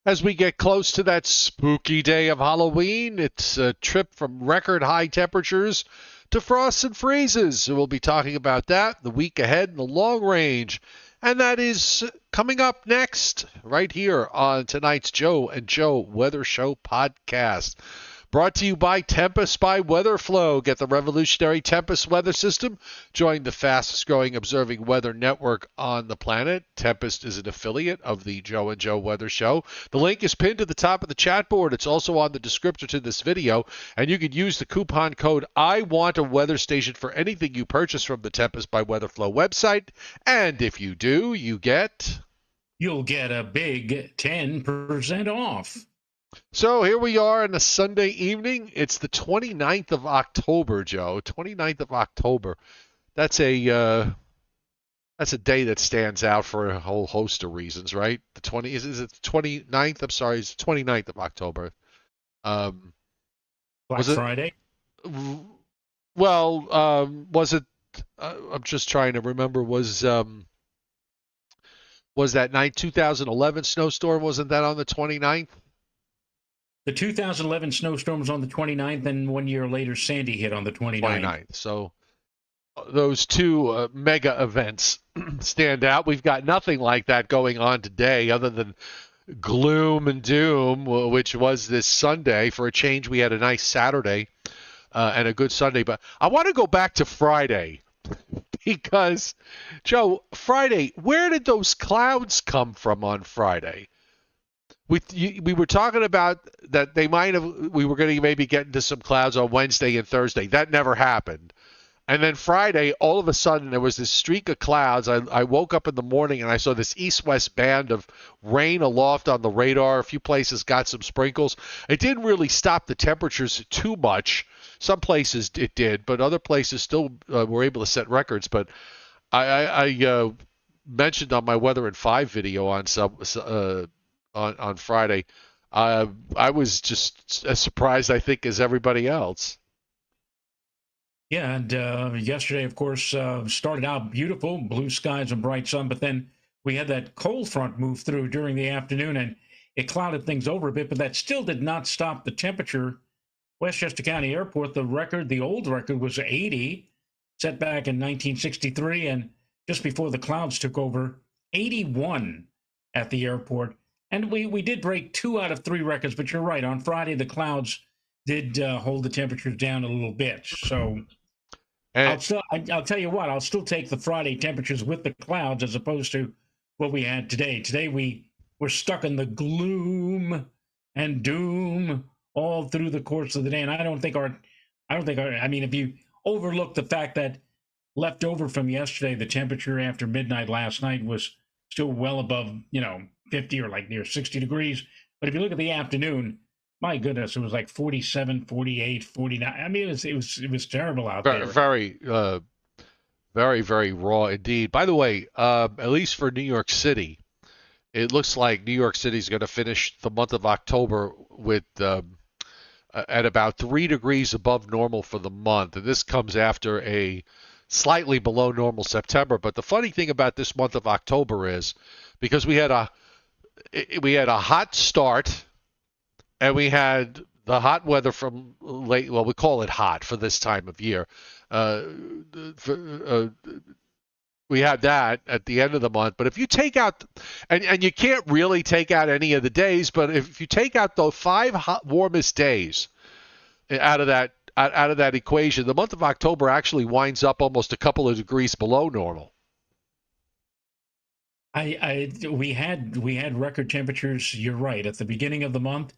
As we get close to that spooky day of Halloween, it's a trip from record high temperatures to frosts and freezes. So we'll be talking about that the week ahead in the long range. And that is coming up next, right here on tonight's Joe and Joe Weather Show podcast. Brought to you by Tempest by Weatherflow. Get the revolutionary Tempest weather system. Join the fastest growing observing weather network on the planet. Tempest is an affiliate of the Joe and Joe Weather Show. The link is pinned to the top of the chat board. It's also on the descriptor to this video. And you can use the coupon code I want a weather station for anything you purchase from the Tempest by Weatherflow website. And if you do, you'll get a big 10% off. So here we are on a Sunday evening. It's the 29th of October, Joe. 29th of October. That's a day that stands out for a whole host of reasons, right? Is it the 29th? I'm sorry, it's the 29th of October. Black was it Friday? Well, was it I'm just trying to remember was that night 2011 snowstorm, wasn't that on the 29th? The 2011 snowstorm was on the 29th, and 1 year later, Sandy hit on the 29th. So those two mega events stand out. We've got nothing like that going on today other than gloom and doom, which was this Sunday. For a change, we had a nice Saturday and a good Sunday. But I want to go back to Friday because, Joe, Friday, where did those clouds come from on Friday? We were talking about that we were going to maybe get into some clouds on Wednesday and Thursday. That never happened. And then Friday, all of a sudden, there was this streak of clouds. I woke up in the morning and I saw this east-west band of rain aloft on the radar. A few places got some sprinkles. It didn't really stop the temperatures too much. Some places it did, but other places still were able to set records. But I mentioned on my Weather in 5 video on Friday, I was just as surprised, I think, as everybody else. Yeah, and yesterday, of course, started out beautiful, blue skies and bright sun, but then we had that cold front move through during the afternoon, and it clouded things over a bit, but that still did not stop the temperature. Westchester County Airport, the old record was 80, set back in 1963, and just before the clouds took over, 81 at the airport. And we did break 2 out of 3 records, but you're right. On Friday, the clouds did hold the temperatures down a little bit. So I'll tell you what, I'll still take the Friday temperatures with the clouds as opposed to what we had today. Today we're stuck in the gloom and doom all through the course of the day. And I mean, if you overlook the fact that left over from yesterday, the temperature after midnight last night was still well above, 50 or like near 60 degrees. But if you look at the afternoon, my goodness, it was like 47, 48, 49. I mean, it was terrible out there. Very, very, very raw indeed. By the way, at least for New York City, it looks like New York City is going to finish the month of October with at about 3 degrees above normal for the month. And this comes after a slightly below normal September. But the funny thing about this month of October is because we had a hot start, and we had the hot weather from late. Well, we call it hot for this time of year. We had that at the end of the month. But if you take out, and you can't really take out any of the days, but if you take out the 5 warmest days out of that equation, the month of October actually winds up almost a couple of degrees below normal. We had record temperatures. You're right, at the beginning of the month,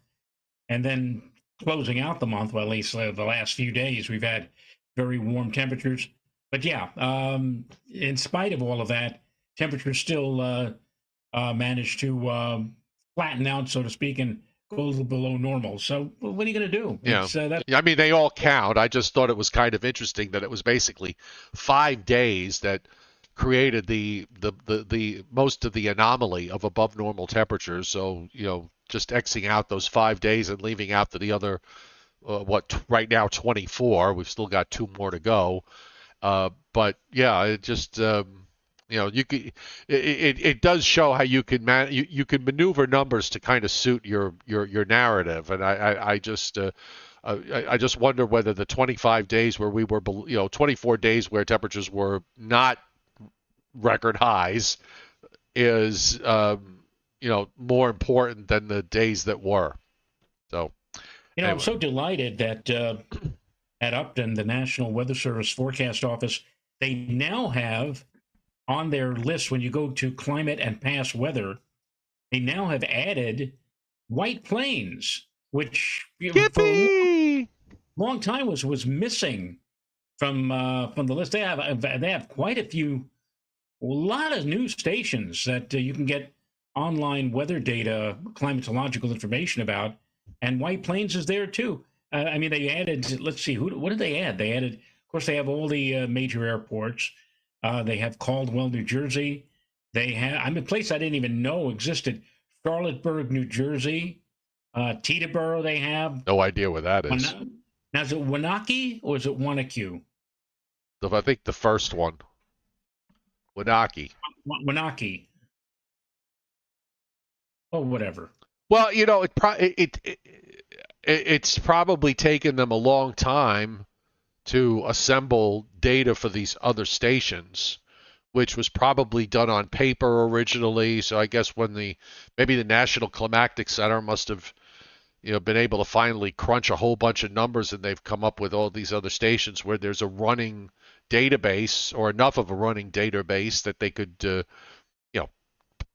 and then closing out the month. Well, at least the last few days, we've had very warm temperatures. But yeah, in spite of all of that, temperatures still managed to flatten out, so to speak, and go a little below normal. So what are you going to do? Yeah. I mean, they all count. I just thought it was kind of interesting that it was basically 5 days that created the most of the anomaly of above normal temperatures. So, just Xing out those 5 days and leaving out the other, right now 24. We've still got 2 more to go. But yeah, it just, it does show how you can maneuver numbers to kind of suit your narrative, and I just wonder whether the 25 days where we were, 24 days where temperatures were not record highs is, more important than the days that were. So, I'm anyway. so delighted that at Upton, the National Weather Service Forecast Office, they now have on their list when you go to climate and past weather, they now have added White Plains, which for a Yippee! long time was missing from the list. They have quite a lot of news stations that you can get online weather data, climatological information about, and White Plains is there too. I mean, they added. Let's see, what did they add? They added, of course, they have all the major airports. They have Caldwell, New Jersey. They have, I'm a place I didn't even know existed. Charlottesburg, New Jersey. Teterboro, they have. No idea where that is. Now, is it Wanaki or is it Wanakee? I think the first one. Wanaki. Wanaki. Oh, whatever. Well, it's probably taken them a long time to assemble data for these other stations, which was probably done on paper originally. So I guess maybe the National Climatic Center must have been able to finally crunch a whole bunch of numbers, and they've come up with all these other stations where there's a running database or enough of a running database that they could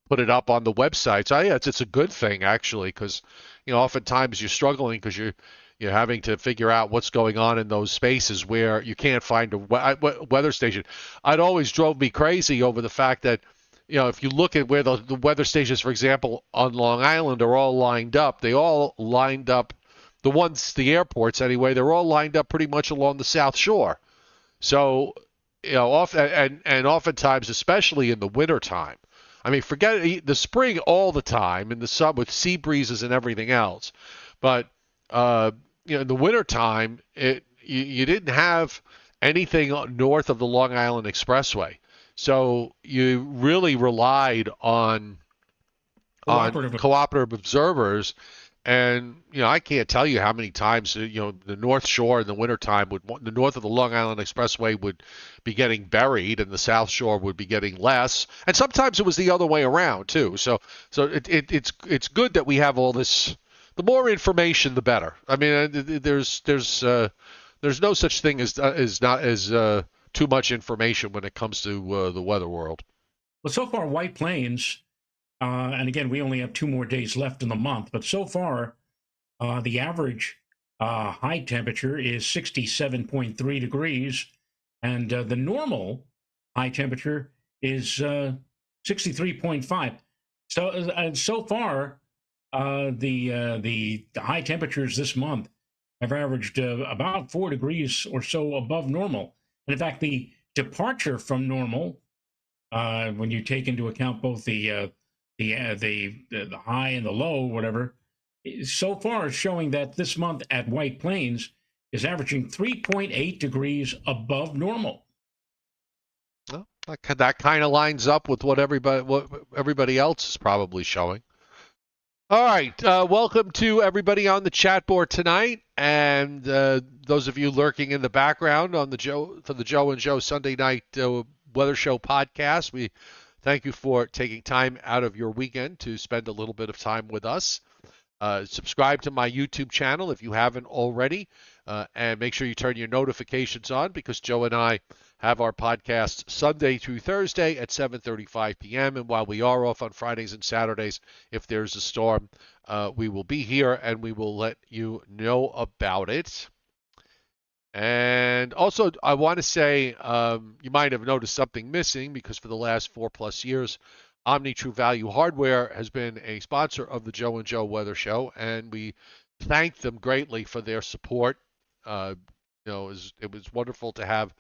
put it up on the website. So yeah, it's a good thing actually, because oftentimes you're struggling because you're having to figure out what's going on in those spaces where you can't find a weather station. It always drove me crazy over the fact that if you look at where the weather stations, for example, on Long Island are all lined up, the airports anyway, they're all lined up pretty much along the South Shore. So, often and oftentimes, especially in the wintertime, I mean, forget the spring all the time in the summer with sea breezes and everything else. But, in the wintertime, you didn't have anything north of the Long Island Expressway. So you really relied on cooperative observers. And, I can't tell you how many times, the North Shore in the wintertime the north of the Long Island Expressway would be getting buried and the South Shore would be getting less. And sometimes it was the other way around too. So it's good that we have all this. The more information, the better. I mean, there's no such thing as too much information when it comes to the weather world. Well, so far, White Plains. And again, we only have 2 more days left in the month, but so far, the average high temperature is 67.3 degrees, and the normal high temperature is 63.5. So far, the high temperatures this month have averaged about 4 degrees or so above normal. And in fact, the departure from normal, when you take into account both the high and the low, whatever, so far is showing that this month at White Plains is averaging 3.8 degrees above normal. Well, that kind of lines up with what everybody else is probably showing. All right, welcome to everybody on the chat board tonight, and those of you lurking in the background on the Joe and Joe Sunday Night Weather Show podcast. We thank you for taking time out of your weekend to spend a little bit of time with us. Subscribe to my YouTube channel if you haven't already, and make sure you turn your notifications on because Joe and I have our podcast Sunday through Thursday at 7:35 p.m. And while we are off on Fridays and Saturdays, if there's a storm, we will be here and we will let you know about it. And also, I want to say you might have noticed something missing because for the last 4+ years, Omni True Value Hardware has been a sponsor of the Joe and Joe Weather Show, and we thank them greatly for their support. It was wonderful to have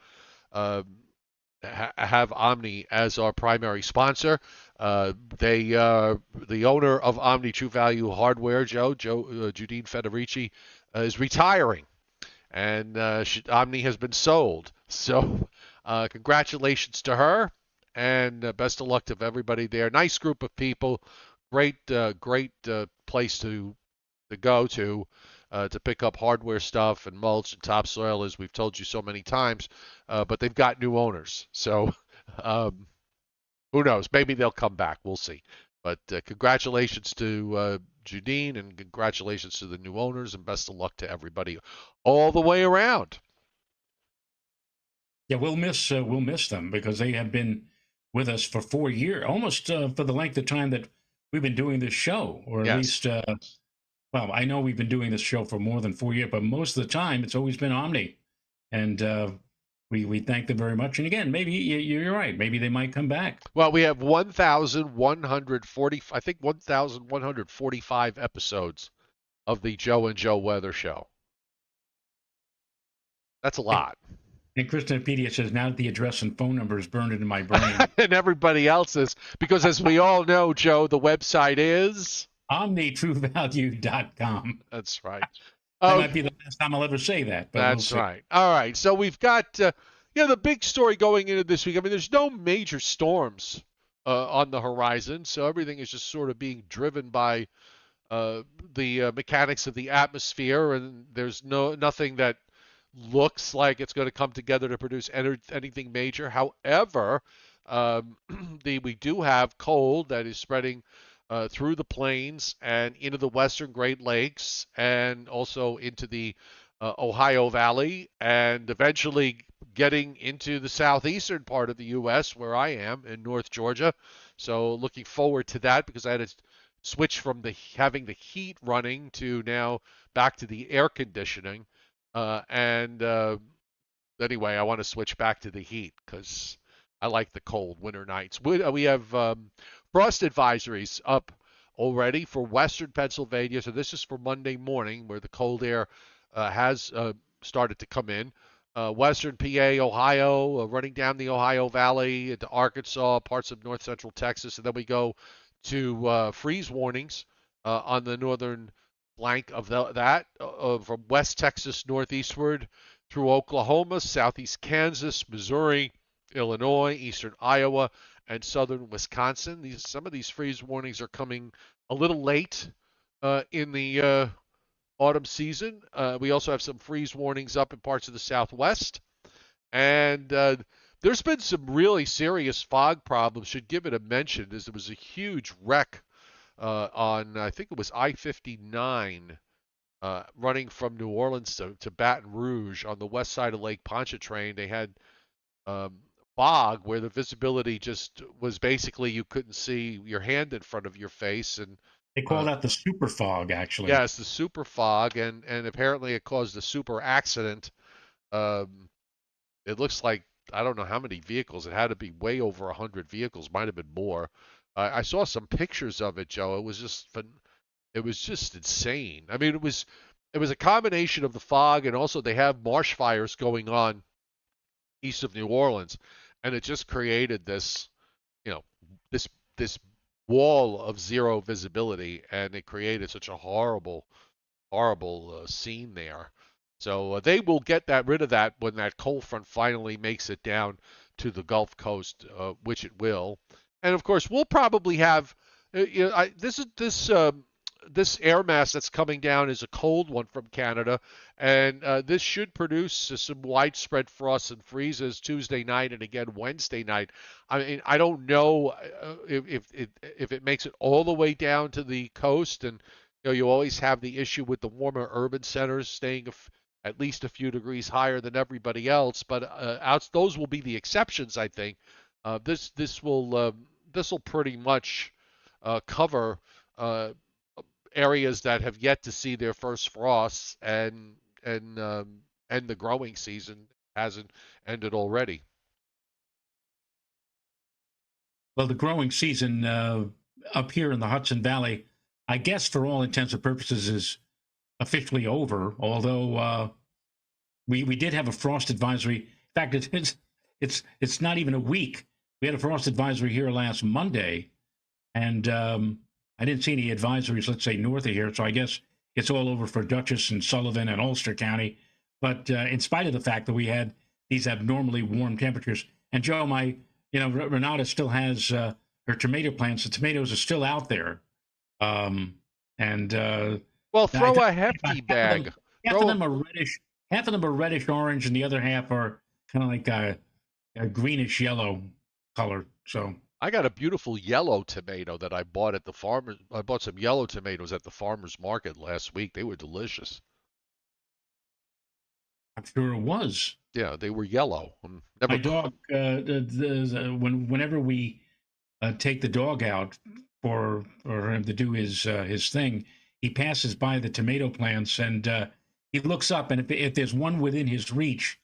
Omni as our primary sponsor. The owner of Omni True Value Hardware, Judine Federici, is retiring. And Omni has been sold. So congratulations to her. and best of luck to everybody there. Nice group of people. Great place to go to pick up hardware stuff and mulch and topsoil, as we've told you so many times. But they've got new owners, so um, who knows? Maybe they'll come back. We'll see. But congratulations to Judine, and congratulations to the new owners, and best of luck to everybody all the way around. Yeah, we'll miss them because they have been with us for 4 years, almost for the length of time that we've been doing this show, or at Yes. least. Well, I know we've been doing this show for more than 4 years, but most of the time it's always been Omni, and we thank them very much. And again, maybe you're right. Maybe they might come back. Well, we have 1,140, I think 1,145 episodes of the Joe and Joe Weather Show. That's a lot. And Christinepedia says, now that the address and phone number is burned into my brain. And everybody else's, because as we all know, Joe, the website is OmniTrueValue.com. That's right. That might be the last time I'll ever say that. But that's right. All right. So we've got the big story going into this week. I mean, there's no major storms on the horizon, so everything is just sort of being driven by the mechanics of the atmosphere, and there's nothing that looks like it's going to come together to produce anything major. However, we do have cold that is spreading through the plains and into the western Great Lakes, and also into the Ohio Valley, and eventually getting into the southeastern part of the U.S. where I am in North Georgia. So looking forward to that, because I had to switch from having the heat running to now back to the air conditioning. Anyway, I want to switch back to the heat because I like the cold winter nights. We have frost advisories up already for western Pennsylvania. So this is for Monday morning, where the cold air has started to come in. Western PA, Ohio, running down the Ohio Valley into Arkansas, parts of north central Texas, and then we go to freeze warnings on the northern flank of that from West Texas northeastward through Oklahoma, southeast Kansas, Missouri, Illinois, eastern Iowa, and southern Wisconsin. Some of these freeze warnings are coming a little late in the autumn season. We also have some freeze warnings up in parts of the Southwest. And there's been some really serious fog problems. Should give it a mention, as there was a huge wreck on, I think it was I-59, running from New Orleans to Baton Rouge on the west side of Lake Pontchartrain. They had fog where the visibility just was basically you couldn't see your hand in front of your face, and they call that the super fog, actually. Yes, the super fog, and apparently it caused a super accident. It looks like, I don't know how many vehicles. It had to be way over 100 vehicles. Might have been more. I saw some pictures of it, Joe. It was just insane. I mean, it was a combination of the fog, and also they have marsh fires going on east of New Orleans, and it just created this, this wall of zero visibility, and it created such a horrible scene there. So they will get rid of that when that cold front finally makes it down to the Gulf Coast, which it will. And of course, we'll probably have this air mass that's coming down is a cold one from Canada, and this should produce some widespread frosts and freezes Tuesday night and again Wednesday night. I mean, I don't know if it makes it all the way down to the coast, and you always have the issue with the warmer urban centers staying at least a few degrees higher than everybody else. But those will be the exceptions, I think. This will pretty much cover areas that have yet to see their first frosts, and the growing season hasn't ended already. Well, the growing season up here in the Hudson Valley, I guess for all intents and purposes, is officially over. Although we did have a frost advisory. In fact, it's not even a week. We had a frost advisory here last Monday, and I didn't see any advisories, let's say, north of here. So I guess it's all over for Dutchess and Sullivan and Ulster County. But in spite of the fact that we had these abnormally warm temperatures, and Joe, my Renata still has her tomato plants. The tomatoes are still out there, and Well, I throw think a about hefty half of them, bag. half of Throw a them are reddish. Half of them are reddish orange, and the other half are kind of like a greenish yellow color. So I got a beautiful yellow tomato that I bought at the farmer. I bought some yellow tomatoes at the farmer's market last week. They were delicious. I'm sure it was. Yeah, they were yellow. Never. My dog, whenever we take the dog out for him to do his thing, he passes by the tomato plants and he looks up, and if there's one within his reach,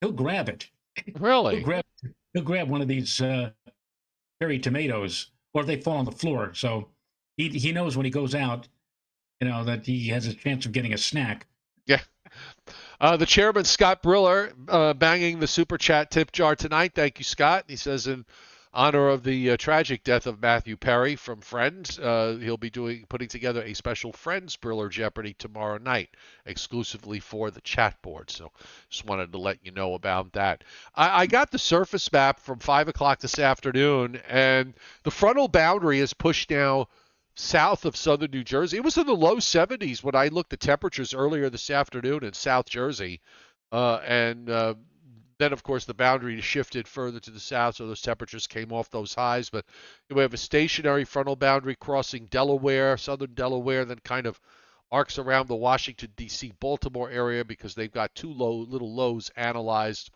he'll grab it. He'll Really? grab he'll grab one of these cherry tomatoes, or if they fall on the floor. So he knows when he goes out, that he has a chance of getting a snack. Yeah. The chairman, Scott Briller, banging the super chat tip jar tonight. Thank you, Scott. He says, in honor of the tragic death of Matthew Perry from Friends, he'll be putting together a special Friends Briller Jeopardy tomorrow night, exclusively for the chat board. So just wanted to let you know about that. I got the surface map from 5 o'clock this afternoon, and the frontal boundary is pushed now south of southern New Jersey. It was in the low 70s when I looked at temperatures earlier this afternoon in South Jersey. And then, of course, the boundary shifted further to the south, so those temperatures came off those highs. But we have a stationary frontal boundary crossing Delaware, southern Delaware, then kind of arcs around the Washington, D.C., Baltimore area because they've got two little lows analyzed.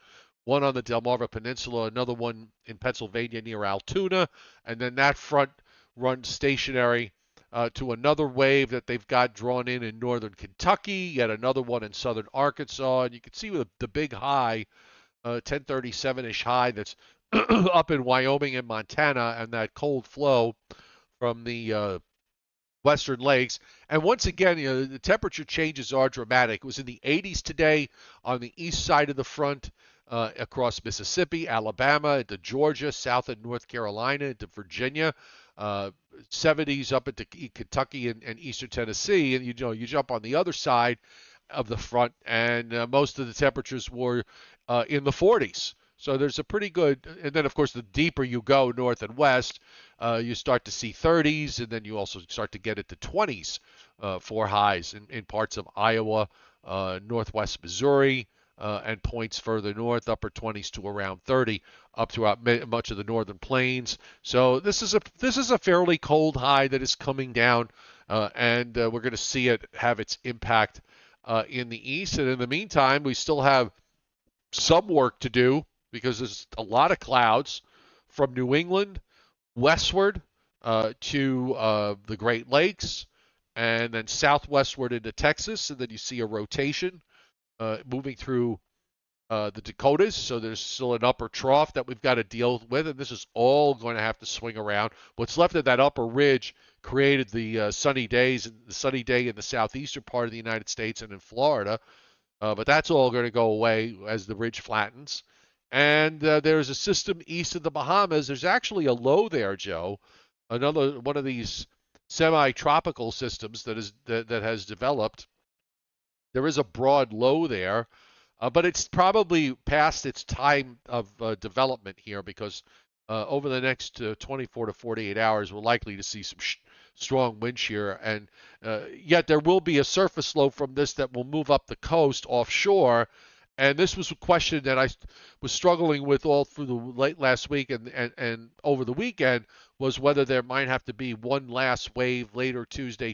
One on the Delmarva Peninsula, another one in Pennsylvania near Altoona, and then that front runs stationary to another wave that they've got drawn in northern Kentucky, yet another one in southern Arkansas, and you can see the big high, 1037-ish high that's up in Wyoming and Montana, and that cold flow from the Western Lakes. And once again, the temperature changes are dramatic. It was in the 80s today on the east side of the front, across Mississippi, Alabama, into Georgia, south and North Carolina, into Virginia. 70s up into Kentucky and eastern Tennessee, and you jump on the other side of the front, and most of the temperatures were in the 40s. So there's a pretty good, and then of course the deeper you go north and west, you start to see 30s, and then you also start to get into 20s for highs in parts of Iowa, northwest Missouri, and points further north, upper 20s to around 30, up throughout much of the northern plains. So this is a fairly cold high that is coming down, and we're going to see it have its impact in the east. And in the meantime, we still have some work to do because there's a lot of clouds from New England westward to the Great Lakes, and then southwestward into Texas, and then you see a rotation moving through the Dakotas, so there's still an upper trough that we've got to deal with, and this is all going to have to swing around. What's left of that upper ridge created the sunny day in the southeastern part of the United States and in Florida, but that's all going to go away as the ridge flattens. And there's a system east of the Bahamas. There's actually a low there, Joe, another one of these semi-tropical systems that has developed. There is a broad low there, but it's probably past its time of development here because over the next 24 to 48 hours, we're likely to see some strong wind shear. And yet there will be a surface low from this that will move up the coast offshore. And this was a question that I was struggling with all through the late last week and over the weekend, was whether there might have to be one last wave later Tuesday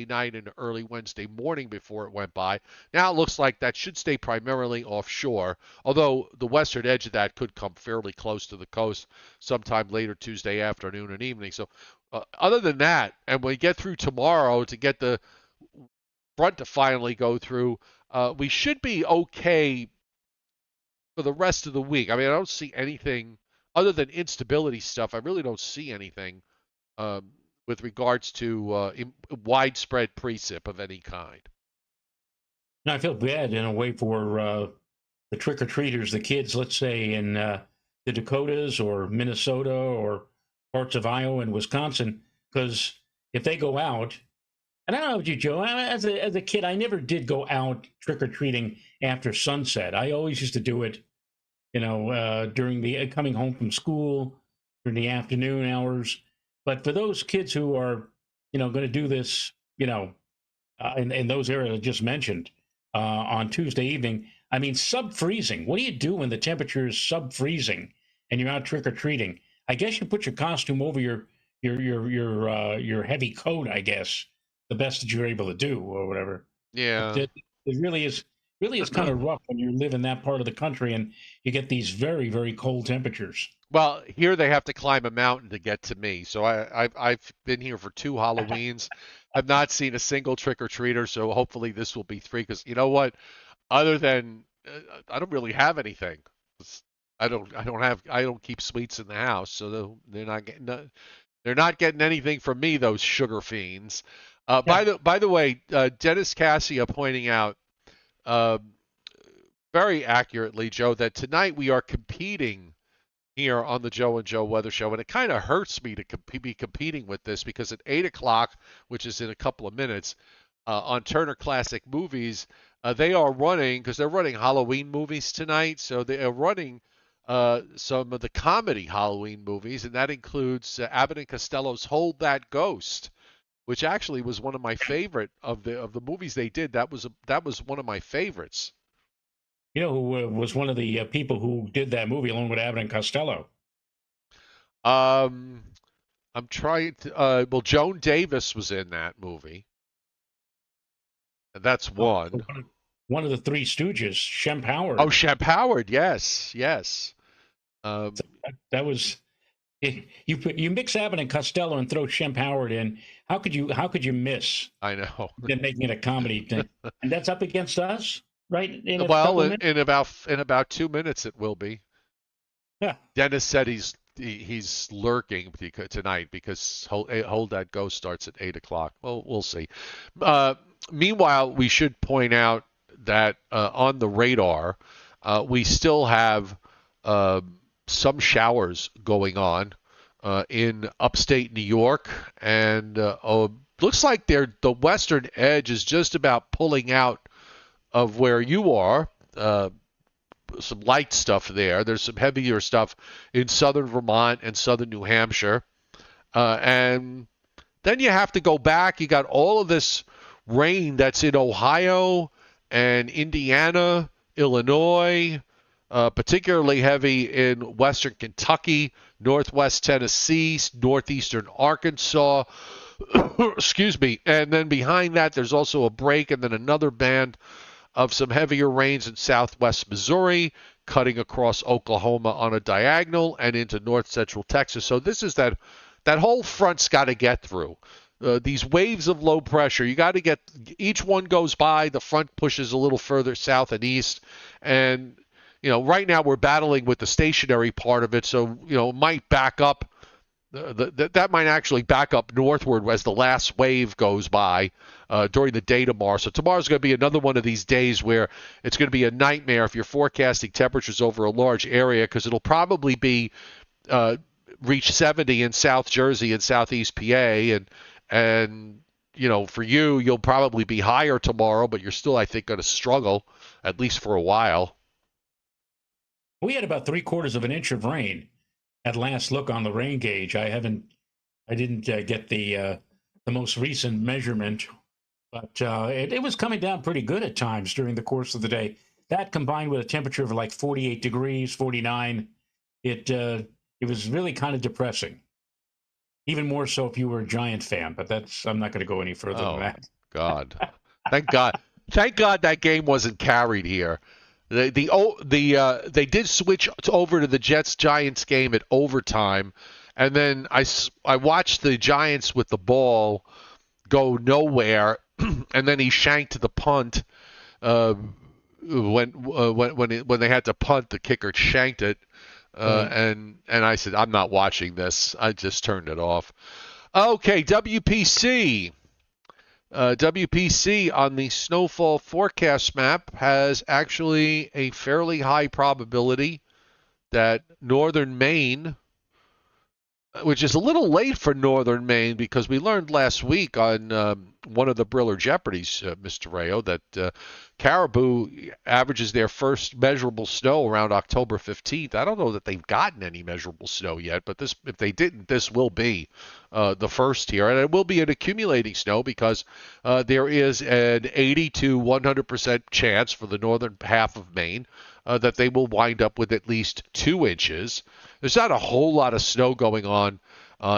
night and early Wednesday morning before it went by. Now it looks like that should stay primarily offshore, although the western edge of that could come fairly close to the coast sometime later Tuesday afternoon and evening. So other than that, and we get through tomorrow to get the front to finally go through, we should be okay for the rest of the week. I mean, I don't see anything other than instability stuff. I really don't see anything with regards to widespread precip of any kind. Now, I feel bad in a way for the trick-or-treaters, the kids, let's say, in the Dakotas or Minnesota or parts of Iowa and Wisconsin, because if they go out, and I don't know about you, Joe, as a kid, I never did go out trick-or-treating after sunset. I always used to do it, during the coming home from school in the afternoon hours. But for those kids who are, going to do this, in those areas I just mentioned on Tuesday evening, I mean, sub freezing. What do you do when the temperature is sub freezing and you're out trick or treating? I guess you put your costume over your heavy coat. I guess the best that you're able to do, or whatever. But Yeah. it really is kind of rough when you live in that part of the country and you get these very, very cold temperatures. Well, here they have to climb a mountain to get to me. So I've been here for two Halloweens. I've not seen a single trick or treater. So hopefully this will be three. Because you know what? Other than I don't really have anything. I don't keep sweets in the house, so they're not getting anything from me. Those sugar fiends. By the way, Dennis Cassia pointing out uh, very accurately, Joe, that tonight we are competing here on the Joe and Joe Weather Show, and it kind of hurts me to be competing with this because at 8 o'clock, which is in a couple of minutes, on Turner Classic Movies, they are running because they're running Halloween movies tonight, so they are running some of the comedy Halloween movies, and that includes Abbott and Costello's "Hold That Ghost," which actually was one of my favorite of the movies they did. That was one of my favorites. You know who was one of the people who did that movie along with Abbott and Costello? Um, I'm trying to. Well, Joan Davis was in that movie. That's Oh, one. one of the Three Stooges, Shemp Oh, Howard. Shep Howard. Yes, yes. Um, That was you mix Abbott and Costello and throw Shemp Howard in. How could you miss I know. them making it a comedy thing? And that's up against us, right? In a Well, couple of in, minutes. in about 2 minutes it will be. Yeah. Dennis said he's lurking tonight because Hold That Ghost starts at 8 o'clock. Well, we'll see. Uh, Meanwhile, we should point out that on the radar, we still have uh, some showers going on in upstate New York, and looks like the western edge is just about pulling out of where you are. Some light stuff there. There's some heavier stuff in southern Vermont and southern New Hampshire. And then you have to go back. You got all of this rain that's in Ohio and Indiana, Illinois, particularly heavy in western Kentucky, northwest Tennessee, northeastern Arkansas. Excuse me. And then behind that, there's also a break and then another band of some heavier rains in southwest Missouri, cutting across Oklahoma on a diagonal and into north central Texas. So this is that whole front's got to get through. These waves of low pressure, you got to get each one goes by, the front pushes a little further south and east, and right now we're battling with the stationary part of it, so it might back up. That might actually back up northward as the last wave goes by during the day tomorrow. So tomorrow's going to be another one of these days where it's going to be a nightmare if you're forecasting temperatures over a large area because it'll probably be reach 70 in South Jersey and Southeast PA, and for you'll probably be higher tomorrow, but you're still, I think, going to struggle at least for a while. We had about three-quarters of an inch of rain at last look on the rain gauge. I didn't get the most recent measurement, but it was coming down pretty good at times during the course of the day. That combined with a temperature of like 48 degrees, 49, it was really kind of depressing. Even more so if you were a Giant fan, but I'm not going to go any further than that. God, thank God that game wasn't carried here. They did switch over to the Jets Giants game at overtime, and then I watched the Giants with the ball go nowhere, and then he shanked the punt when they had to punt. The kicker shanked it, and I said I'm not watching this. I just turned it off. Okay, WPC. WPC on the snowfall forecast map has actually a fairly high probability that northern Maine which is a little late for northern Maine because we learned last week on one of the Briller Jeopardies, Mr. Rayo, that Caribou averages their first measurable snow around October 15th. I don't know that they've gotten any measurable snow yet, but this, if they didn't, this will be the first here, and it will be an accumulating snow because there is an 80 to 100% chance for the northern half of Maine that they will wind up with at least 2 inches. There's not a whole lot of snow going on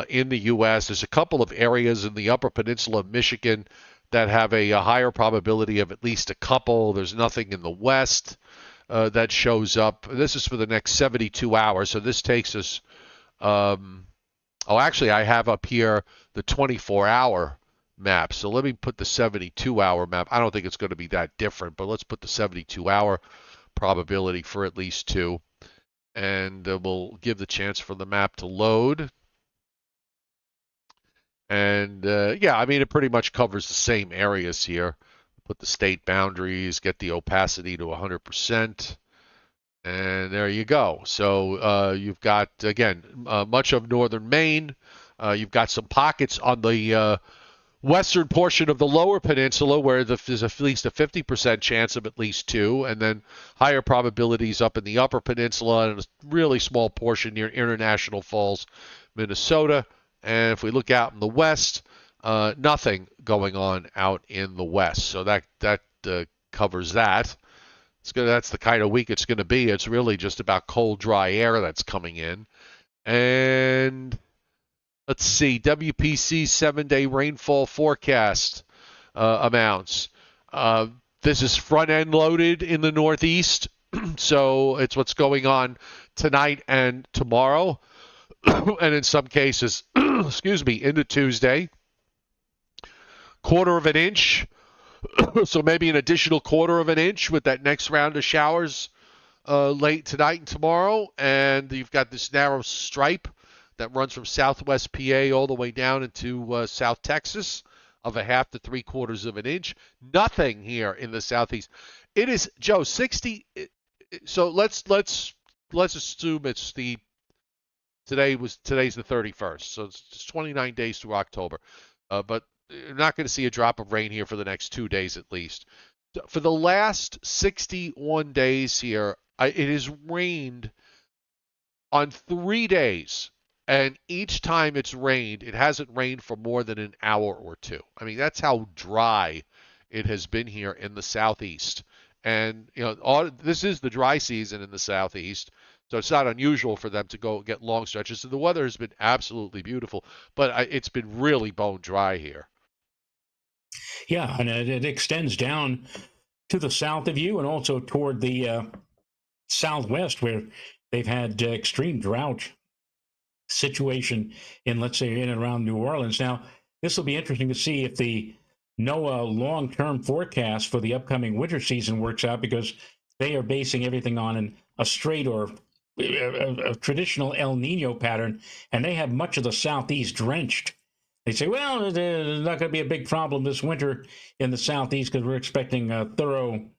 in the U.S. There's a couple of areas in the Upper Peninsula of Michigan that have a higher probability of at least a couple. There's nothing in the West that shows up. This is for the next 72 hours, so this takes us. Actually, I have up here the 24-hour map. So let me put the 72-hour map. I don't think it's going to be that different, but let's put the 72-hour probability for at least 2. And we'll give the chance for the map to load. And yeah, I mean, it pretty much covers the same areas here. Put the state boundaries, get the opacity to 100%. And there you go. So you've got, again, much of northern Maine. You've got some pockets on the western portion of the lower peninsula where there's at least a 50% chance of at least 2, and then higher probabilities up in the upper peninsula and a really small portion near International Falls, Minnesota. And if we look out in the west, nothing going on out in the west. So that covers that. That's the kind of week it's going to be. It's really just about cold, dry air that's coming in. And let's see, WPC 7-day rainfall forecast amounts. This is front-end loaded in the Northeast, so it's what's going on tonight and tomorrow, and in some cases, excuse me, into Tuesday. 1/4 of an inch, so maybe an additional 1/4 of an inch with that next round of showers late tonight and tomorrow, and you've got this narrow stripe that runs from southwest PA all the way down into South Texas of a 1/2 to 3/4 of an inch. Nothing here in the southeast. It is, Joe, 60. So let's assume it's today's the 31st. So it's 29 days through October. But you're not going to see a drop of rain here for the next 2 days at least. For the last 61 days here, it has rained on 3 days. And each time it's rained, it hasn't rained for more than an hour or 2. I mean, that's how dry it has been here in the southeast. And this is the dry season in the southeast, so it's not unusual for them to go get long stretches. So the weather has been absolutely beautiful, but it's been really bone dry here. Yeah, and it extends down to the south of you and also toward the southwest, where they've had extreme drought situation in, let's say, in and around New Orleans. Now, this will be interesting to see if the NOAA long-term forecast for the upcoming winter season works out, because they are basing everything on a straight or a traditional El Nino pattern, and they have much of the southeast drenched. They say, well, there's not going to be a big problem this winter in the southeast because we're expecting a thorough,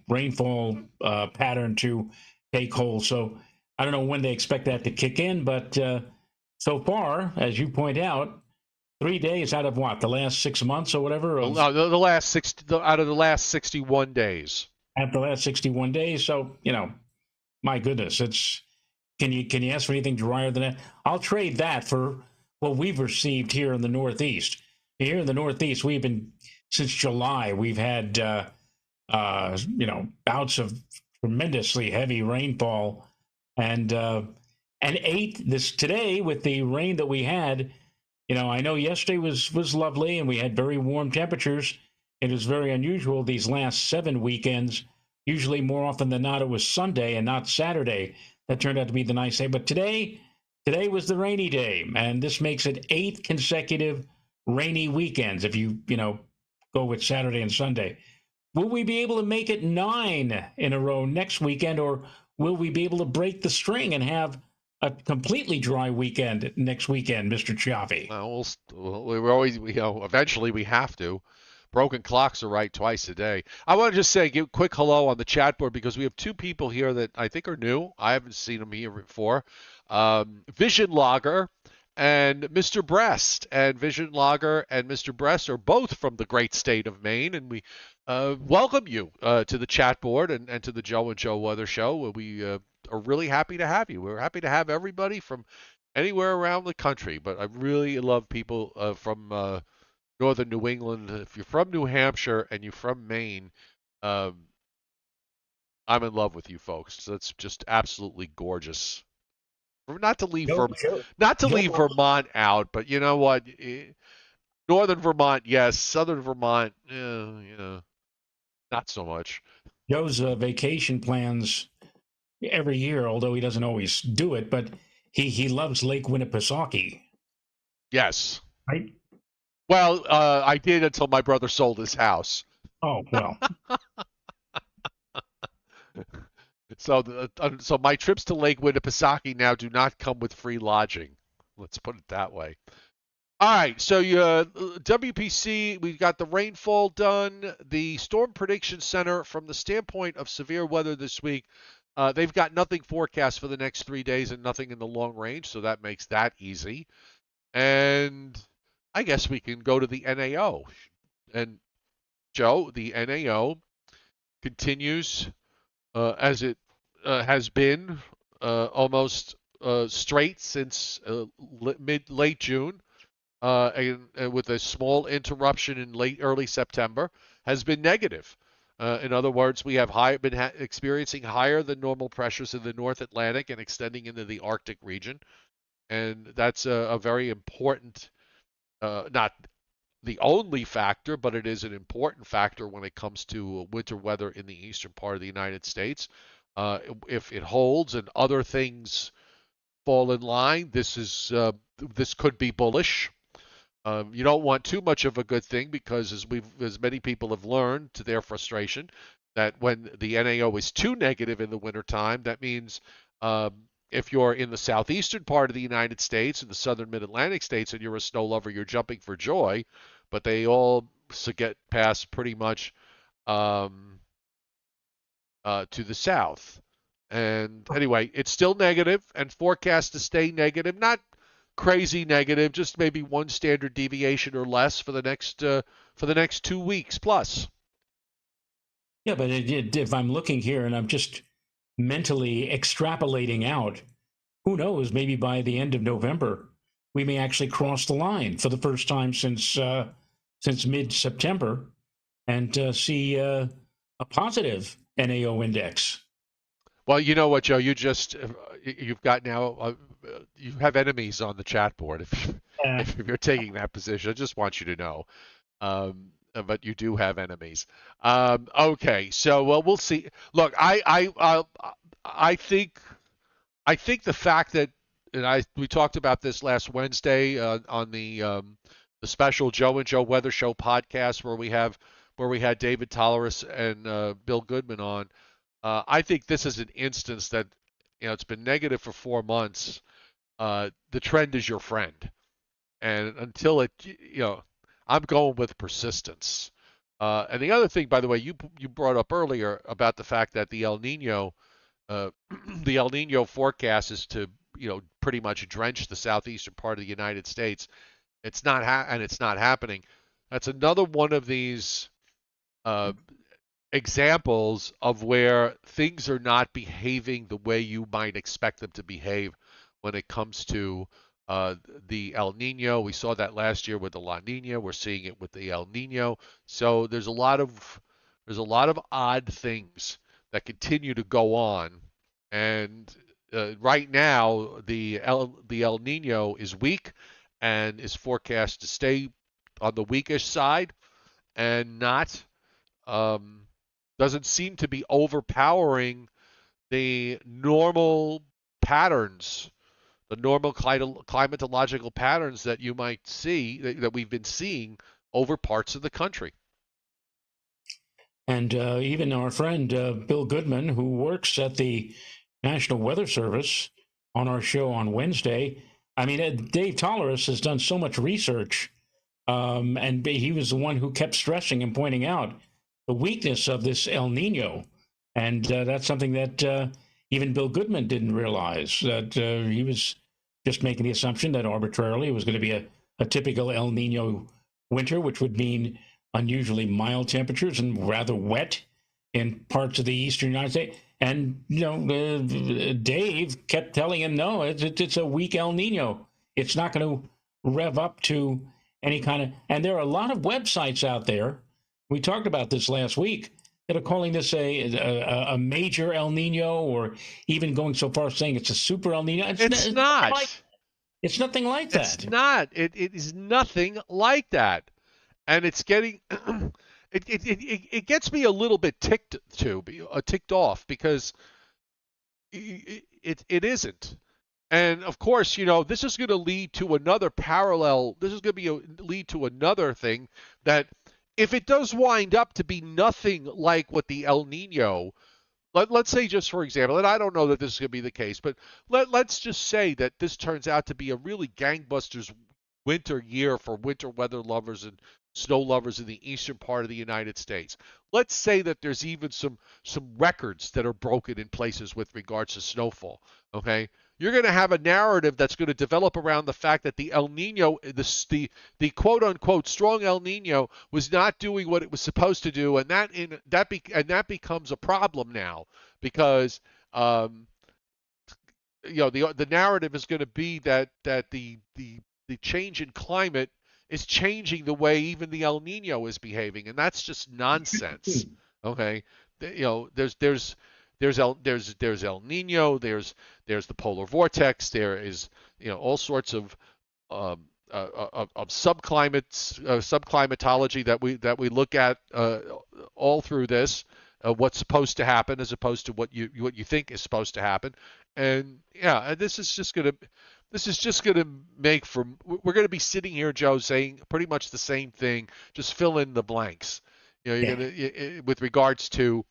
rainfall pattern to take hold. So I don't know when they expect that to kick in, but so far, as you point out, 3 days out of what, the last 6 months or whatever? The last 60 out of the last 61 days. After the last 61 days, so my goodness, can you ask for anything drier than that? I'll trade that for what we've received here in the Northeast. Here in the Northeast, we've been, since July, we've had bouts of tremendously heavy rainfall. And today with the rain that we had, I know yesterday was lovely and we had very warm temperatures. It was very unusual these last 7 weekends. Usually more often than not, it was Sunday and not Saturday. That turned out to be the nice day. But today was the rainy day, and this makes it 8 consecutive rainy weekends if you go with Saturday and Sunday. Will we be able to make it 9 in a row next weekend, or will we be able to break the string and have a completely dry weekend next weekend, Mr. Cioffi? We're always, eventually we have to. Broken clocks are right twice a day. I want to just say, give a quick hello on the chat board because we have two people here that I think are new. I haven't seen them here before. Vision Logger and Mr. Breast. And Vision Logger and Mr. Breast are both from the great state of Maine, and we welcome you to the chat board and to the Joe and Joe Weather Show. We are really happy to have you. We're happy to have everybody from anywhere around the country, but I really love people from northern New England. If you're from New Hampshire and you're from Maine, um, I'm in love with you folks. That's just absolutely gorgeous. Not to leave Joe, Verm- Joe, Not to leave Joe, Vermont out, but you know what? Northern Vermont, yes. Southern Vermont, not so much. Joe's vacation plans every year, although he doesn't always do it, but he loves Lake Winnipesaukee, Yes. right? Well, I did until my brother sold his house. Oh, well. So my trips to Lake Winnipesaukee now do not come with free lodging. Let's put it that way. All right, so WPC, we've got the rainfall done. The Storm Prediction Center, from the standpoint of severe weather this week, they've got nothing forecast for the next 3 days and nothing in the long range, so that makes that easy. And I guess we can go to the NAO. And Joe, the NAO continues as it has been almost straight since late June, and with a small interruption in early September, has been negative. In other words, we have experiencing higher than normal pressures in the North Atlantic and extending into the Arctic region, and that's a very important, not the only factor, but it is an important factor when it comes to winter weather in the eastern part of the United States. If it holds and other things fall in line, this could be bullish. You don't want too much of a good thing because, as many people have learned to their frustration, that when the NAO is too negative in the wintertime, that means if you're in the southeastern part of the United States and the southern mid-Atlantic states and you're a snow lover, you're jumping for joy, but they all get past pretty much to the south. And anyway, it's still negative and forecast to stay negative, not crazy negative, just maybe one standard deviation or less for the next 2 weeks plus. Yeah, but if I'm looking here and I'm just mentally extrapolating out, who knows, maybe by the end of November, we may actually cross the line for the first time since mid-September and see a positive NAO index. Well, you know what, Joe? You've got now you have enemies on the chat board if you're taking that position. I just want you to know. But you do have enemies. Okay, so well, we'll see. Look, I think the fact that, and we talked about this last Wednesday on the special Joe and Joe Weather Show podcast where we had David Toleris and Bill Goodman on. I think this is an instance that, it's been negative for 4 months. The trend is your friend, and until I'm going with persistence. And the other thing, by the way, you brought up earlier about the fact that the El Nino forecast is to pretty much drench the southeastern part of the United States. It's not happening. That's another one of these examples of where things are not behaving the way you might expect them to behave when it comes to the El Nino. We saw that last year with the La Nina. We're seeing it with the El Nino. So there's a lot of odd things that continue to go on, and right now the El Nino is weak and is forecast to stay on the weakish side and not doesn't seem to be overpowering the normal patterns, the normal climatological patterns that you might see, that we've been seeing over parts of the country. And even our friend Bill Goodman, who works at the National Weather Service, on our show on Wednesday, I mean, Dave Toleris has done so much research And he was the one who kept stressing and pointing out the weakness of this El Nino. And that's something that even Bill Goodman didn't realize, that he was just making the assumption that arbitrarily it was going to be a typical El Nino winter, which would mean unusually mild temperatures and rather wet in parts of the eastern United States. And, Dave kept telling him, no, it's a weak El Nino. It's not going to rev up to any kind of, and there are a lot of websites out there. We talked about this last week, that are calling this a major El Nino, or even going so far as saying it's a super El Nino. It's not. It's nothing like that. It's not. It is nothing like that. And it's getting it gets me a little bit ticked off, because it isn't. And of course, this is going to lead to another parallel. This is going to lead to another thing, that if it does wind up to be nothing like what the El Nino, let's say, just for example, and I don't know that this is going to be the case, but let's just say that this turns out to be a really gangbusters winter year for winter weather lovers and snow lovers in the eastern part of the United States. Let's say that there's even some records that are broken in places with regards to snowfall. Okay, you're going to have a narrative that's going to develop around the fact that the El Nino, the quote unquote strong El Nino, was not doing what it was supposed to do, and that becomes a problem now, because the narrative is going to be that the change in climate is changing the way even the El Nino is behaving, and that's just nonsense. Okay, there's El Nino, there's the polar vortex, there is all sorts of subclimatology that we look at all through this, what's supposed to happen as opposed to what you think is supposed to happen, and this is just gonna make for, we're going to be sitting here, Joe, saying pretty much the same thing, just fill in the blanks. You're going to, with regards to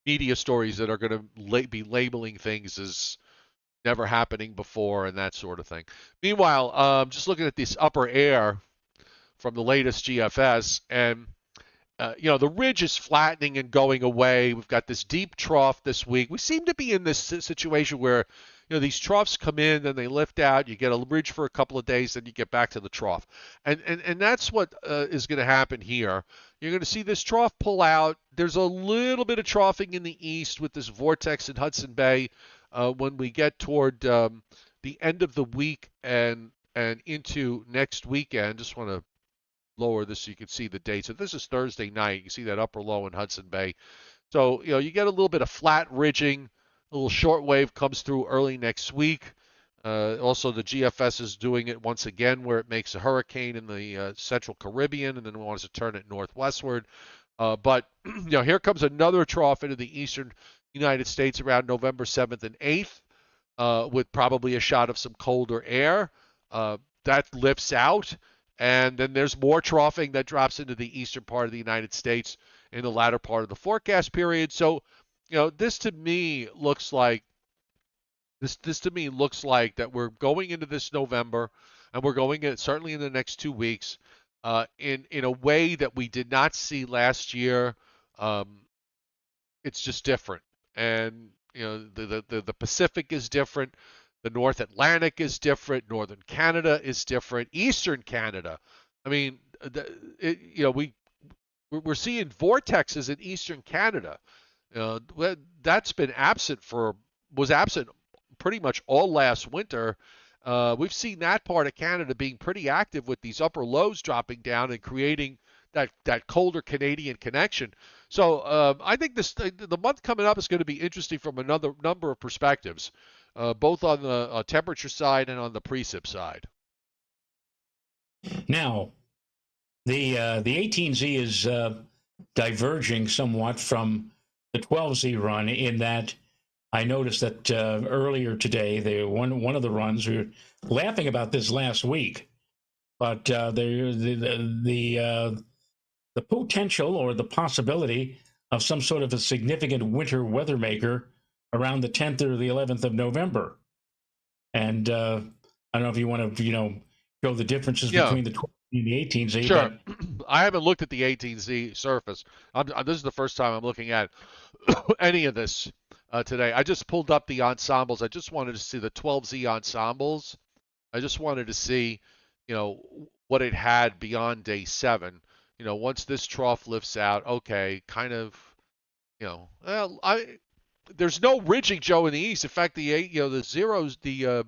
media stories that are going to be labeling things as never happening before and that sort of thing. Meanwhile, just looking at this upper air from the latest GFS, and the ridge is flattening and going away. We've got this deep trough this week. We seem to be in this situation where, these troughs come in, then they lift out. You get a ridge for a couple of days, then you get back to the trough. And that's what is going to happen here. You're going to see this trough pull out. There's a little bit of troughing in the east with this vortex in Hudson Bay when we get toward the end of the week and into next weekend. Just want to lower this so you can see the date. So this is Thursday night. You see that upper low in Hudson Bay. So, you get a little bit of flat ridging. A little short wave comes through early next week. Also, the GFS is doing it once again, where it makes a hurricane in the central Caribbean and then wants to turn it northwestward. But, here comes another trough into the eastern United States around November 7th and 8th, with probably a shot of some colder air. That lifts out. And then there's more troughing that drops into the eastern part of the United States in the latter part of the forecast period. So, this to me looks like that we're going into this November, and we're going in certainly in the next 2 weeks, in a way that we did not see last year. It's just different, and the Pacific is different. The North Atlantic is different. Northern Canada is different. Eastern Canada, I mean, we're seeing vortexes in Eastern Canada. That's been was absent pretty much all last winter. We've seen that part of Canada being pretty active with these upper lows dropping down and creating that colder Canadian connection. So I think the month coming up is going to be interesting from another number of perspectives. Both on the temperature side and on the precip side. Now, the 18Z is diverging somewhat from the 12Z run, in that I noticed that earlier today, one of the runs, we were laughing about this last week, but the potential or the possibility of some sort of a significant winter weather maker around the 10th or the 11th of November. And I don't know if you want to, show the differences Yeah, between the 12Z and the 18Z, sure. but I haven't looked at the 18Z surface. This is the first time I'm looking at any of this today. I just pulled up the ensembles. I just wanted to see the 12Z ensembles. I just wanted to see, what it had beyond day 7. Once this trough lifts out, okay, kind of, well, there's no ridging, Joe, in the east. In fact, the zeros, the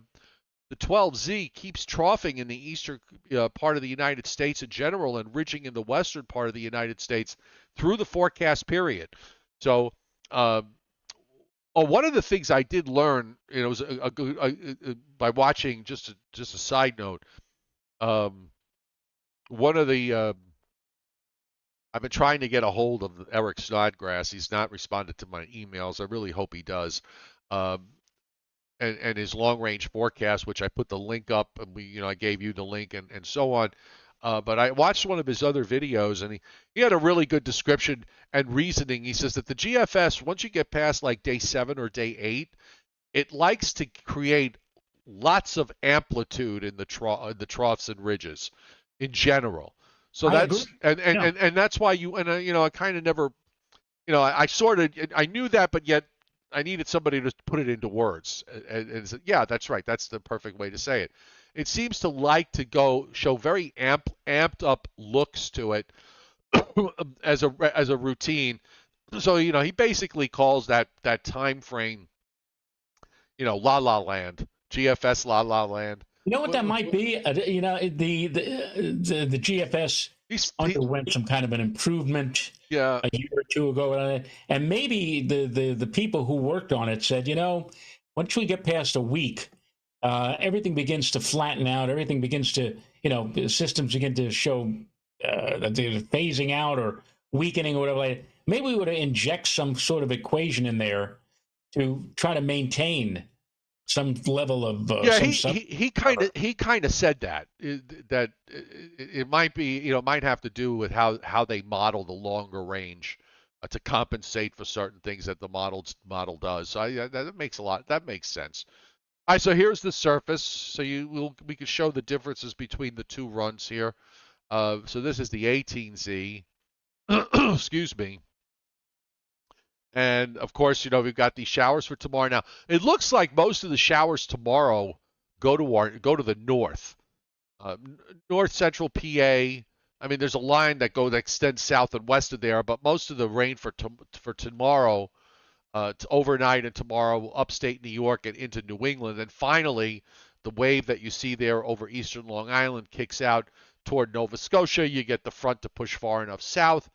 12Z keeps troughing in the eastern part of the United States in general and ridging in the western part of the United States through the forecast period. So, one of the things I did learn, was by watching. Just a side note. One of the I've been trying to get a hold of Eric Snodgrass. He's not responded to my emails. I really hope he does. Um, and his long range forecast, which I put the link up, and I gave you the link and so on. But I watched one of his other videos, and he had a really good description and reasoning. He says that the GFS, once you get past like day 7 or day 8, it likes to create lots of amplitude in the troughs and ridges in general. So I agree. that's Yeah. and that's why I kind of never, I sort of, I knew that, but yet I needed somebody to put it into words. And said, yeah, that's right. That's the perfect way to say it. It seems to like to show very amped up looks to it as a routine. So he basically calls that time frame, La La Land, GFS La La Land. You know what that might be? The GFS underwent some kind of an improvement Yeah. a year or two ago, and maybe the people who worked on it said, once we get past a week, everything begins to flatten out. Everything begins to, systems begin to show that they're phasing out or weakening or whatever. Maybe we would inject some sort of equation in there to try to maintain some level of Yeah, some he kind of said that it might be, might have to do with how they model the longer range to compensate for certain things that the model does. So that makes that makes sense. All right, so here's the surface. So we can show the differences between the two runs here. So this is the 18Z. Excuse me. And of course, we've got these showers for tomorrow. Now, it looks like most of the showers tomorrow go to the north, uh, north central PA. I mean, there's a line that extends south and west of there, but most of the rain for tomorrow, overnight and tomorrow, upstate New York and into New England. And finally, the wave that you see there over eastern Long Island kicks out toward Nova Scotia. You get the front to push far enough south,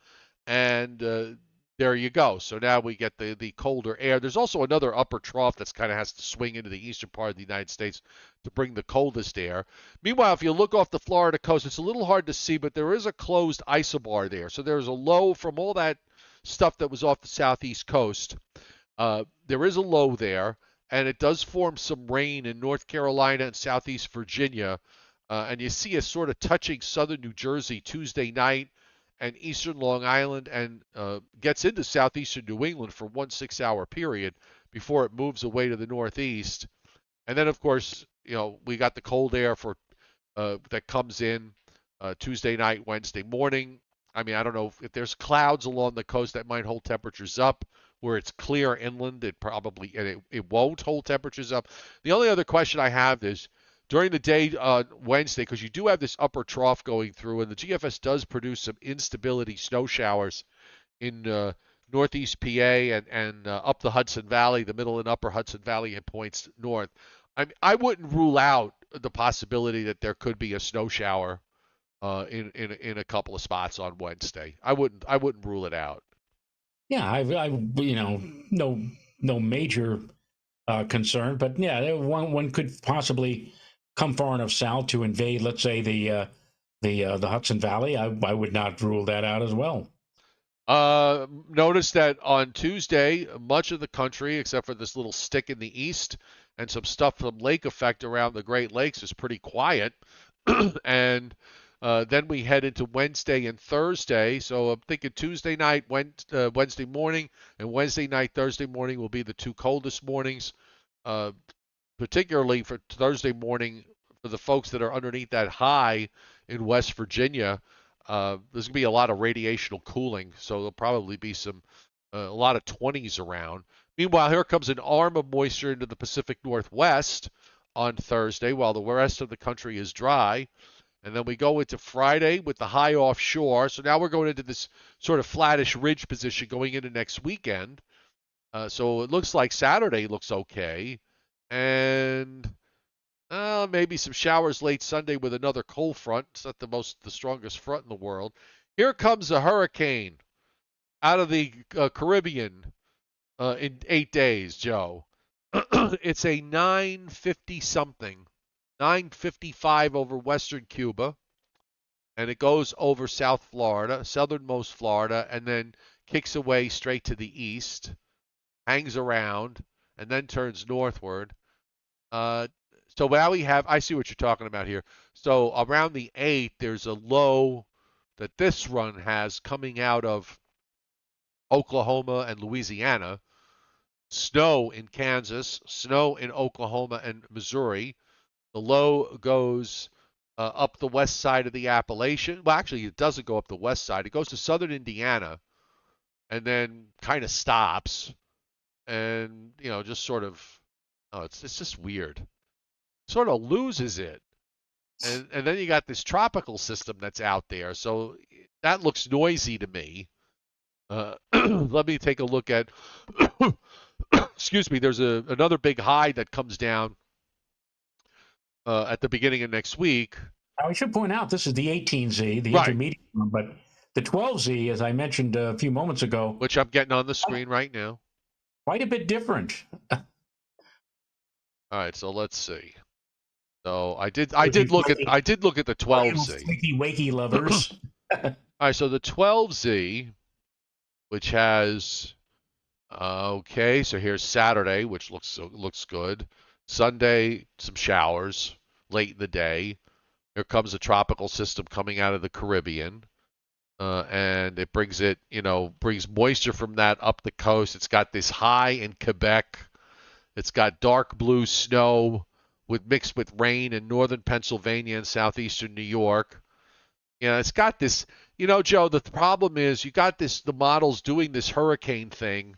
and there you go. So now we get the colder air. There's also another upper trough that's kind of has to swing into the eastern part of the United States to bring the coldest air. Meanwhile, if you look off the Florida coast, it's a little hard to see, but there is a closed isobar there. So there's a low from all that stuff that was off the southeast coast. There is a low there, and it does form some rain in North Carolina and southeast Virginia. And you see it sort of touching southern New Jersey Tuesday night and eastern Long Island, and gets into southeastern New England for 1 6-hour period before it moves away to the northeast. And then, of course, we got the cold air that comes in Tuesday night, Wednesday morning. I mean, I don't know if there's clouds along the coast that might hold temperatures up. Where it's clear inland, it won't hold temperatures up. The only other question I have is during the day Wednesday, because you do have this upper trough going through, and the GFS does produce some instability snow showers in northeast PA and up the Hudson Valley, the middle and upper Hudson Valley, and points north. I wouldn't rule out the possibility that there could be a snow shower in a couple of spots on Wednesday. I wouldn't rule it out. Yeah, no major concern, but yeah, one could possibly come far enough south to invade, let's say, the Hudson Valley. I would not rule that out as well. Notice that on Tuesday, much of the country, except for this little stick in the east and some stuff from lake effect around the Great Lakes, is pretty quiet. And then we head into Wednesday and Thursday. So I'm thinking Tuesday night, Wednesday morning, and Wednesday night, Thursday morning will be the two coldest mornings. Particularly for Thursday morning, for the folks that are underneath that high in West Virginia, there's going to be a lot of radiational cooling, so there'll probably be a lot of 20s around. Meanwhile, here comes an arm of moisture into the Pacific Northwest on Thursday, while the rest of the country is dry. And then we go into Friday with the high offshore. So now we're going into this sort of flattish ridge position going into next weekend. So it looks like Saturday looks okay. And maybe some showers late Sunday with another cold front. It's not the strongest front in the world. Here comes a hurricane out of the Caribbean in 8 days, Joe. It's a 950 something, 955 over western Cuba, and it goes over South Florida, southernmost Florida, and then kicks away straight to the east, hangs around, and then turns northward. So now we have, I see what you're talking about here. So around the 8th, there's a low that this run has coming out of Oklahoma and Louisiana, snow in Kansas, snow in Oklahoma and Missouri. The low goes up the west side of the Appalachian. Well, actually, it doesn't go up the west side. It goes to southern Indiana and then kind of stops and, just sort of, it's just weird. Sort of loses it. And then you got this tropical system that's out there. So that looks noisy to me. Let me take a look at, excuse me, there's another big high that comes down at the beginning of next week. I should point out this is the 18Z, the right. intermediate one, but the 12Z, as I mentioned a few moments ago, which I'm getting on the screen right now, quite a bit different. All right, so let's see. So I did look at the 12Z. Wakey wakey lovers. All right, so the 12Z, which has okay, so here's Saturday, which looks good. Sunday, some showers late in the day. Here comes a tropical system coming out of the Caribbean, and it brings moisture from that up the coast. It's got this high in Quebec. It's got dark blue snow mixed with rain in northern Pennsylvania and southeastern New York. It's got this. Joe, the problem is you got the models doing this hurricane thing,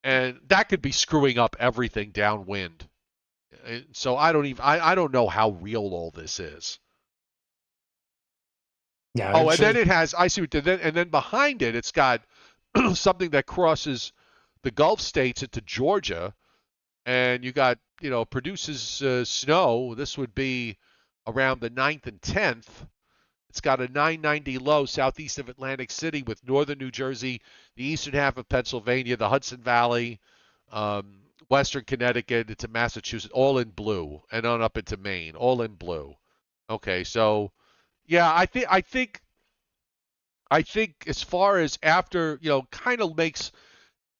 and that could be screwing up everything downwind. So I don't know how real all this is. Yeah. And then it has, I see what did, and then behind it, it's got something that crosses the Gulf states into Georgia, and you got, produces snow. This would be around the 9th and 10th. It's got a 990 low southeast of Atlantic City with northern New Jersey, the eastern half of Pennsylvania, the Hudson Valley, western Connecticut into Massachusetts, all in blue, and on up into Maine, all in blue. Okay, so yeah, I think as far as after, kind of makes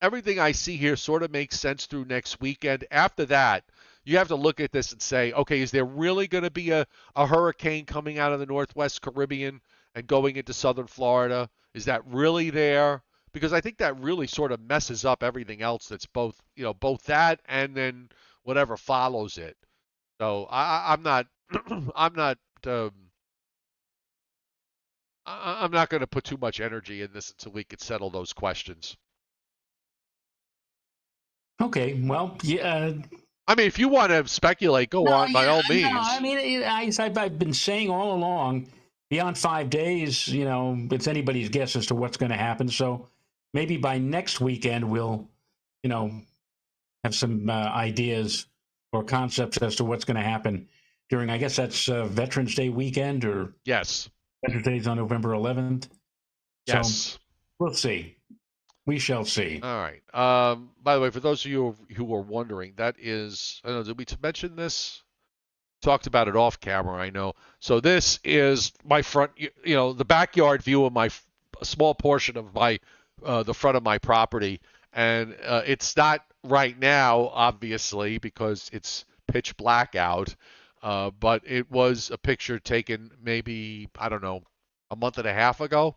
everything I see here sort of makes sense through next weekend. After that, you have to look at this and say, okay, is there really going to be a hurricane coming out of the Northwest Caribbean and going into southern Florida? Is that really there? Because I think that really sort of messes up everything else that's both that and then whatever follows it. So I'm not I'm not going to put too much energy in this until we can settle those questions. Okay, well, yeah. I mean, if you want to speculate, go on by all means. No, I mean, I've been saying all along, beyond 5 days, it's anybody's guess as to what's going to happen. So maybe by next weekend we'll, have some ideas or concepts as to what's going to happen during. I guess that's Veterans Day weekend, or yes, Veterans Day is on November 11th. Yes, so we'll see. We shall see. All right. By the way, for those of you who are wondering, that is, I don't know, did we mention this? Talked about it off camera, I know. So this is my front, the backyard view of a small portion of the front of my property. And it's not right now, obviously, because it's pitch black out. But it was a picture taken maybe, I don't know, a month and a half ago,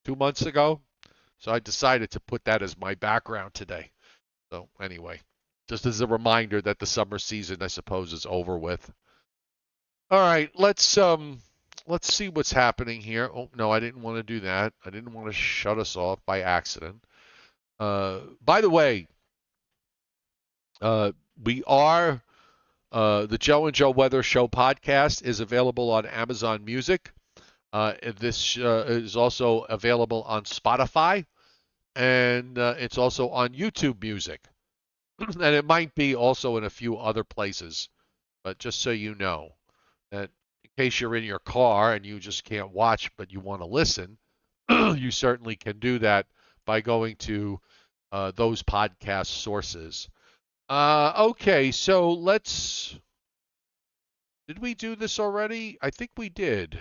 2 months ago. So I decided to put that as my background today. So anyway, just as a reminder that the summer season, I suppose, is over with. All right, let's see what's happening here. Oh no, I didn't want to do that. I didn't want to shut us off by accident. By the way, uh, we are the Joe and Joe Weather Show podcast is available on Amazon Music. This is also available on Spotify, and it's also on YouTube Music, and it might be also in a few other places. But just so you know, that in case you're in your car and you just can't watch but you want to listen, you certainly can do that by going to those podcast sources. Okay, so let's. Did we do this already? I think we did.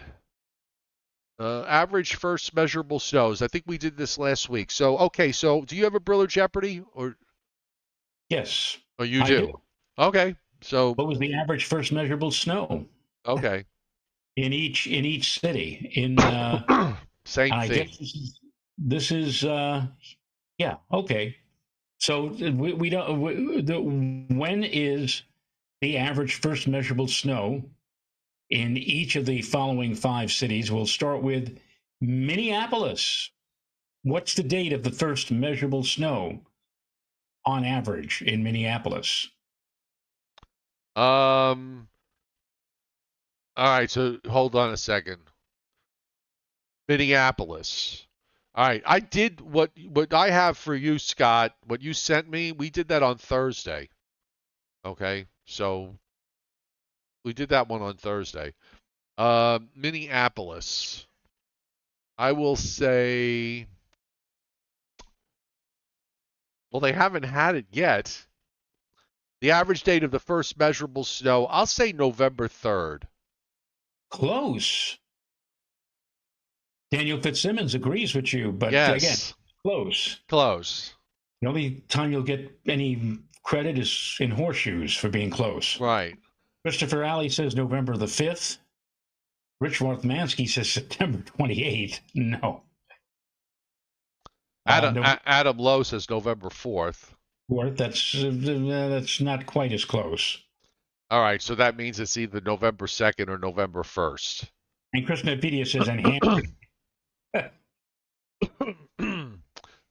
Average first measurable snows. I think we did this last week. So okay, so do you have a Briller Jeopardy Yes, or you I do. do? Okay, so What was the average first measurable snow okay, in each city? In same I thing. guess this is yeah, okay. So we don't. When is the average first measurable snow in each of the following five cities? We'll start with Minneapolis. What's the date of the first measurable snow on average in Minneapolis? Um. All right. So hold on a second. Minneapolis. All right. I did what I have for you, Scott. What you sent me. We did that on Thursday. Okay. So we did that one on Thursday. Minneapolis. I will say. Well, they haven't had it yet. The average date of the first measurable snow. I'll say November 3rd. Close. Daniel Fitzsimmons agrees with you, but again, Yes. close. Close. The only time you'll get any credit is in horseshoes for being close. Right. Christopher Alley says November the 5th. Rich Worthmansky says September 28th. No. Adam Lowe says November 4th. That's not quite as close. All right, so that means it's either November 2nd or November 1st. And Chris Napedia says Enhanced. Norm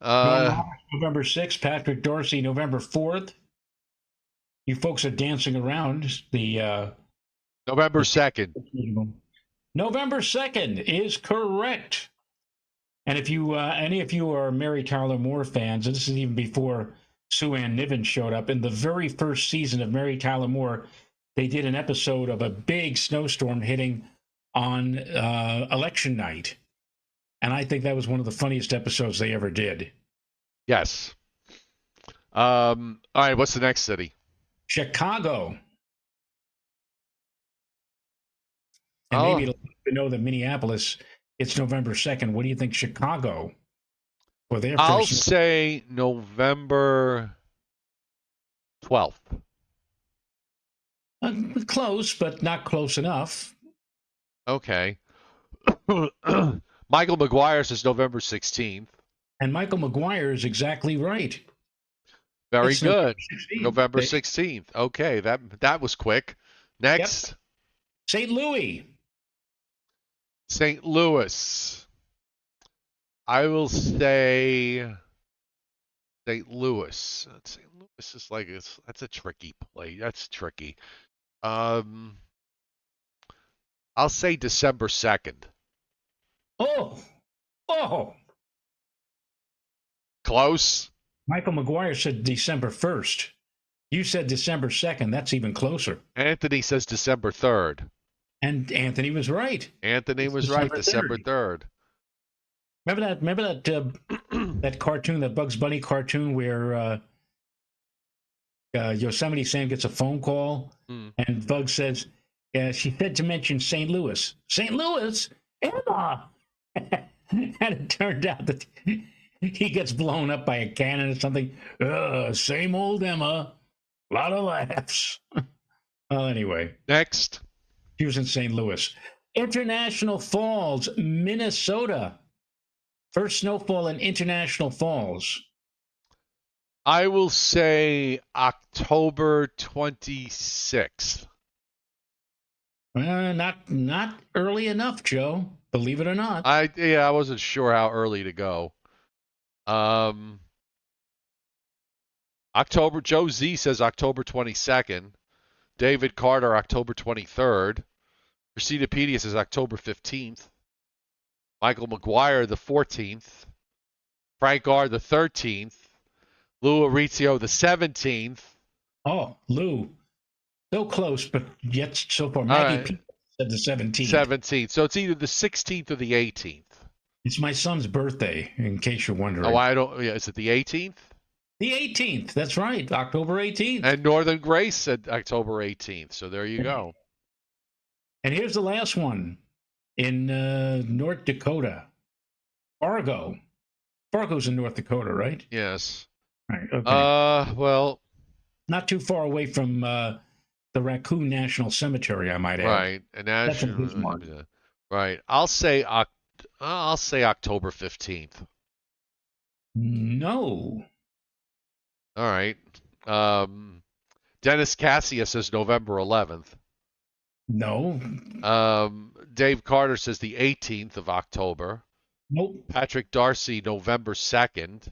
Roberts, November 6th. Patrick Dorsey, November 4th. You folks are dancing around the November 2nd. November 2nd is correct. And if you any of you are Mary Tyler Moore fans, and this is even before Sue Ann Niven showed up, in the very first season of Mary Tyler Moore, they did an episode of a big snowstorm hitting on election night. And I think that was one of the funniest episodes they ever did. Yes. All right, what's the next city? Chicago. And maybe it'll know that Minneapolis, it's November 2nd. What do you think Chicago for their I'll first? say November 12th. Close, but not close enough. Okay. Michael McGuire says November 16th. And Michael McGuire is exactly right. Very It's good. November 16th. November 16th. Okay, that was quick. Next. Yep. St. Louis. St. Louis. I will say St. Louis. St. Louis is like that's a tricky play. That's tricky. I'll say December 2nd. Oh. Close. Michael McGuire said December 1st. You said December 2nd. That's even closer. Anthony says December 3rd. And Anthony was right. Anthony was right. December 3rd. Remember that that cartoon, that Bugs Bunny cartoon where Yosemite Sam gets a phone call and Bugs says, she said to mention St. Louis. St. Louis? Emma! And it turned out that he gets blown up by a cannon or something. Same old Emma. A lot of laughs. Well, anyway. Next. He was in St. Louis. International Falls, Minnesota. First snowfall in International Falls. I will say October 26th. Not early enough, Joe. Believe it or not. I wasn't sure how early to go. October. Joe Z says October 22nd. David Carter October 23rd. Precidopedia says October 15th. Michael McGuire the 14th. Frank R the 13th. Lou Arizio the 17th. Oh, Lou, so close, but yet so far. All Maggie right. P said the 17th. 17th. So it's either the 16th or the 18th. It's my son's birthday, in case you're wondering. Oh, I don't. Yeah, is it the 18th? The 18th. That's right, October 18th. And Northern Grace said October 18th. So there you go. And here's the last one in North Dakota. Fargo. Fargo's in North Dakota, right? Yes. Right. Okay. Well. Not too far away from the Raccoon National Cemetery, I might add. Right. And that's in Bismarck. Right. I'll say October 15th. No. All right. Dennis Cassia says November 11th. No. Dave Carter says the 18th of October. Nope. Patrick Darcy, November 2nd.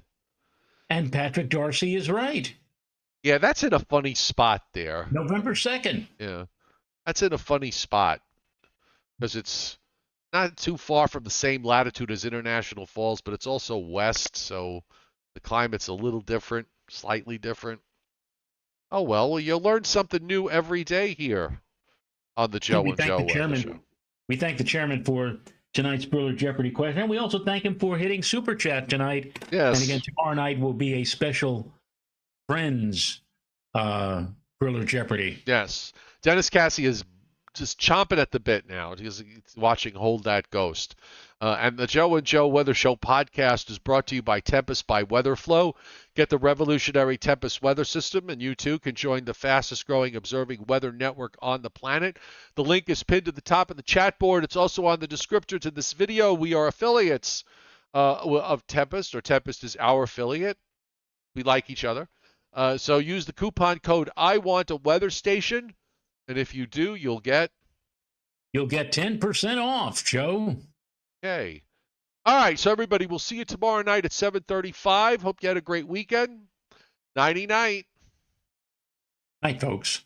And Patrick Darcy is right. Yeah, that's in a funny spot there. November 2nd. Yeah. That's in a funny spot because it's not too far from the same latitude as International Falls, but it's also west, so the climate's a little different, slightly different. Oh, well, you learn something new every day here on the Joe and Joe Weather Show. We thank the chairman for tonight's Briller Jeopardy question, and we also thank him for hitting Super Chat tonight. Yes. And again, tomorrow night will be a special Friends Briller Jeopardy. Yes. Dennis Cassie is just chomping at the bit now. He's watching Hold That Ghost. And the Joe and Joe Weather Show podcast is brought to you by Tempest by WeatherFlow. Get the revolutionary Tempest weather system, and you too can join the fastest growing observing weather network on the planet. The link is pinned to the top of the chat board. It's also on the descriptor to this video. We are affiliates of Tempest, or Tempest is our affiliate. We like each other. So use the coupon code I want a weather station, and if you do, you'll get 10% off, Joe. Okay. All right, so everybody, we'll see you tomorrow night at 7:35. Hope you had a great weekend. Nighty night. Night, folks.